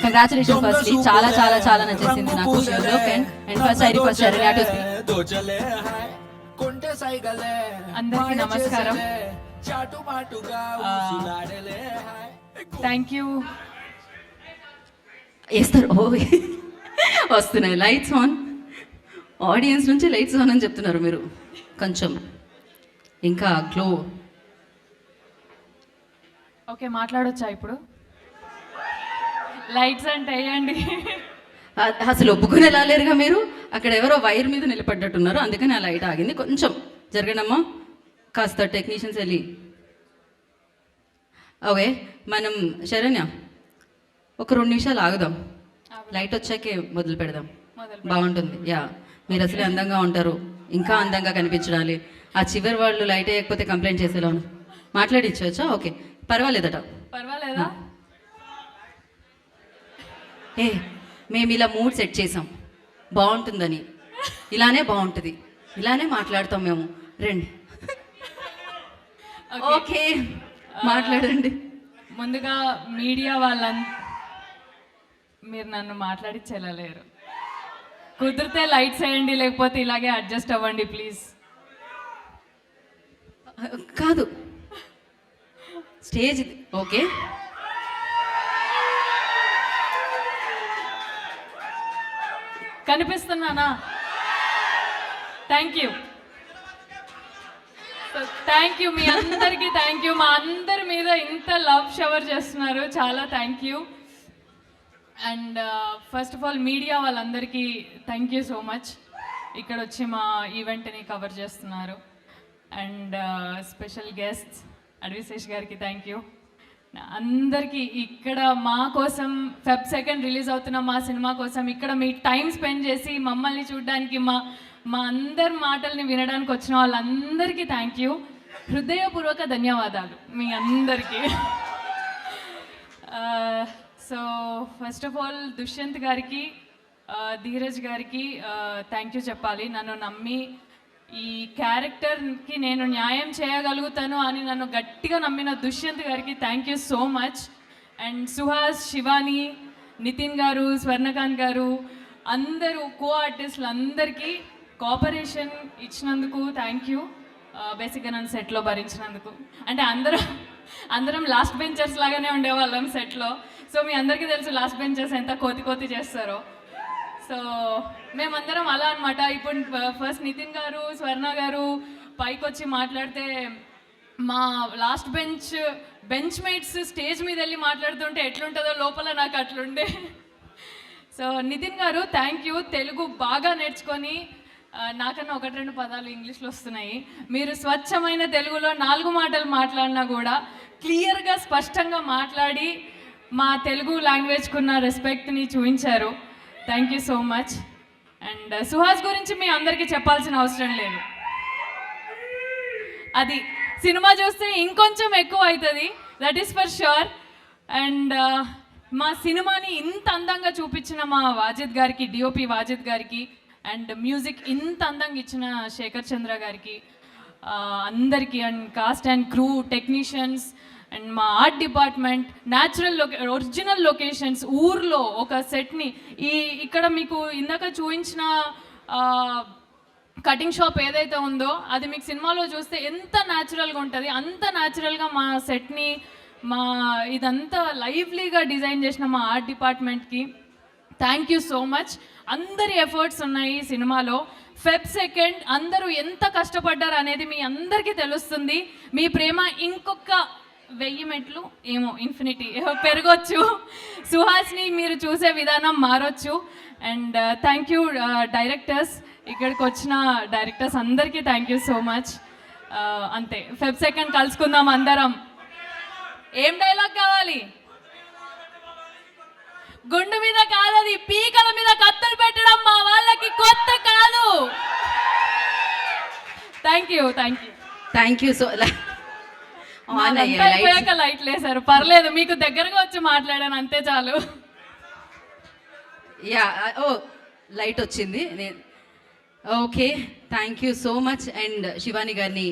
Congratulation firstly, చాలా చాలా చాలా నచ్చేసింది నాకు your look and first I request Saranya to speak. అందరికీ నమస్కారం. Thank you. వేస్తారు ఓ వస్తున్నాయి లైట్స్ ఆన్, ఆడియన్స్ నుంచి లైట్స్ ఆన్ అని చెప్తున్నారు మీరు. కొంచెం ఇంకా గ్లో. ఓకే, మాట్లాడొచ్చా ఇప్పుడు? లైట్స్ అంటే వేయండి. అసలు ఒప్పుకునేలా లేరుగా మీరు. అక్కడ ఎవరో వైర్ మీద నిలబడ్డట్టున్నారు, అందుకని ఆ లైట్ ఆగింది. కొంచెం జరగడమ్మా, కాస్త టెక్నీషియన్స్ వెళ్ళి. ఓకే, మనం శరణ్య ఒక 2 నిమిషాలు ఆగుదాం, లైట్ వచ్చాకే మొదలు పెడదాం, బాగుంటుంది. యా, మీరు అసలే అందంగా ఉంటారు, ఇంకా అందంగా కనిపించాలి. ఆ చివరి వాళ్ళు లైట్ వేయకపోతే కంప్లైంట్ చేసేలా మాట్లాడి ఇచ్చవచ్చా? ఓకే, పర్వాలేదట. పర్వాలేదా? మేము ఇలా మూడ్ సెట్ చేసాం, బాగుంటుందని. ఇలానే బాగుంటుంది, ఇలానే మాట్లాడతాం మేము. రండి. ఓకే, మాట్లాడండి. ముందుగా మీడియా మీరు నన్ను మాట్లాడించేలాలేరు. కుదిరితే లైట్స్ వేయండి, లేకపోతే ఇలాగే అడ్జస్ట్ అవ్వండి ప్లీజ్. కాదు, స్టేజ్ ఇది. ఓకే, కనిపిస్తున్నానా? Thank you, thank you. మీ అందరికీ థ్యాంక్ యూ. మా అందరి మీద ఇంత లవ్ షవర్ చేస్తున్నారు, చాలా thank you. And first of all media వాళ్ళందరికీ థ్యాంక్ యూ సో మచ్. ఇక్కడ వచ్చి మా ఈవెంట్ని కవర్ చేస్తున్నారు. అండ్ స్పెషల్ గెస్ట్స్ అడ్విశేష్ గారికి థ్యాంక్ యూ. అందరికీ ఇక్కడ మా కోసం Feb 2 రిలీజ్ అవుతున్న మా సినిమా కోసం ఇక్కడ మీ టైం స్పెండ్ చేసి మమ్మల్ని చూడడానికి, మా అందరి మాటల్ని వినడానికి వచ్చిన వాళ్ళందరికీ థ్యాంక్ యూ. హృదయపూర్వక ధన్యవాదాలు మీ అందరికీ. So first of all Dushyant గారికి, ధీరజ్ గారికి థ్యాంక్ యూ చెప్పాలి. నన్ను నమ్మి ఈ క్యారెక్టర్కి నేను న్యాయం చేయగలుగుతాను అని నన్ను గట్టిగా నమ్మిన దుష్యంత్ గారికి thank you so much. And Suhas, Shivani, Nitin గారు, స్వర్ణకాంత్ గారు, అందరూ కో ఆర్టిస్టులు అందరికీ కోఆపరేషన్ ఇచ్చినందుకు థ్యాంక్ యూ. బేసిక్గా నన్ను సెట్లో భరించినందుకు. అంటే అందరం లాస్ట్ బెంచర్స్ లాగానే ఉండేవాళ్ళం సెట్లో. సో మీ అందరికీ తెలుసు లాస్ట్ బెంచర్స్ ఎంత కోతి చేస్తారో. సో మేమందరం అలా అనమాట. ఇప్పుడు ఫస్ట్ నితిన్ గారు, స్వర్ణ గారు పైకి వచ్చి మాట్లాడితే మా లాస్ట్ బెంచ్ మేట్స్ స్టేజ్ మీద వెళ్ళి మాట్లాడుతుంటే ఎట్లుంటుందో లోపల నాకు అట్లుండే. సో నితిన్ గారు థ్యాంక్ యూ. తెలుగు బాగా నేర్చుకొని, నాకన్నా 1-2 పదాలు ఇంగ్లీష్లో వస్తున్నాయి. మీరు స్వచ్ఛమైన తెలుగులో 4 మాటలు మాట్లాడినా కూడా క్లియర్గా స్పష్టంగా మాట్లాడి మా తెలుగు లాంగ్వేజ్కున్న రెస్పెక్ట్ని చూపించారు. Thank you so much. And Suhas గురించి మీ అందరికీ చెప్పాల్సిన అవసరం లేదు, అది సినిమా చూస్తే ఇంకొంచెం ఎక్కువ అవుతుంది, that is for sure. And మా సినిమాని ఇంత అందంగా చూపించిన మా వాజిద్ గారికి, డిఓపి వాజిద్ గారికి, అండ్ మ్యూజిక్ ఇంత అందంగా ఇచ్చిన శేఖర్ చంద్ర గారికి, అందరికీ, and cast and crew, technicians, and మా art department, natural original locations, ఊర్లో ఒక సెట్ని ఇక్కడ మీకు ఇందాక చూపించిన కటింగ్ షాప్ ఏదైతే ఉందో అది మీకు సినిమాలో చూస్తే ఎంత న్యాచురల్గా ఉంటుంది, అంత న్యాచురల్గా మా సెట్ని, మా ఇదంతా లైవ్లీగా డిజైన్ చేసిన మా ఆర్ట్ డిపార్ట్మెంట్కి థ్యాంక్ యూ సో మచ్. అందరి ఎఫర్ట్స్ ఉన్నాయి సినిమాలో. Feb 2 అందరూ ఎంత కష్టపడ్డారు అనేది మీ అందరికీ తెలుస్తుంది. మీ ప్రేమ ఇంకొక 1000 మెట్లు ఏమో ఇన్ఫినిటీ పెరగొచ్చు. సుహాస్ని మీరు చూసే విధానం మారొచ్చు. అండ్ థ్యాంక్ యూ డైరెక్టర్స్, ఇక్కడికి వచ్చిన డైరెక్టర్స్ అందరికీ థ్యాంక్ యూ సో మచ్. అంతే, Feb 2 కలుసుకుందాం అందరం. ఏం డైలాగ్ కావాలి? గుండు మీద కాదది, పీకల మీద కత్తులు పెట్టడం మా వాళ్ళకి కొత్త కాదు. Thank you, thank you, thank you. So అయిపోయాక లైట్ లేసారు, పర్లేదు, మీకు దగ్గరగా వచ్చి మాట్లాడాను అంతే చాలు. యా, ఓ లైట్ వచ్చింది. Okay, thank you so much. And Shivani గారిని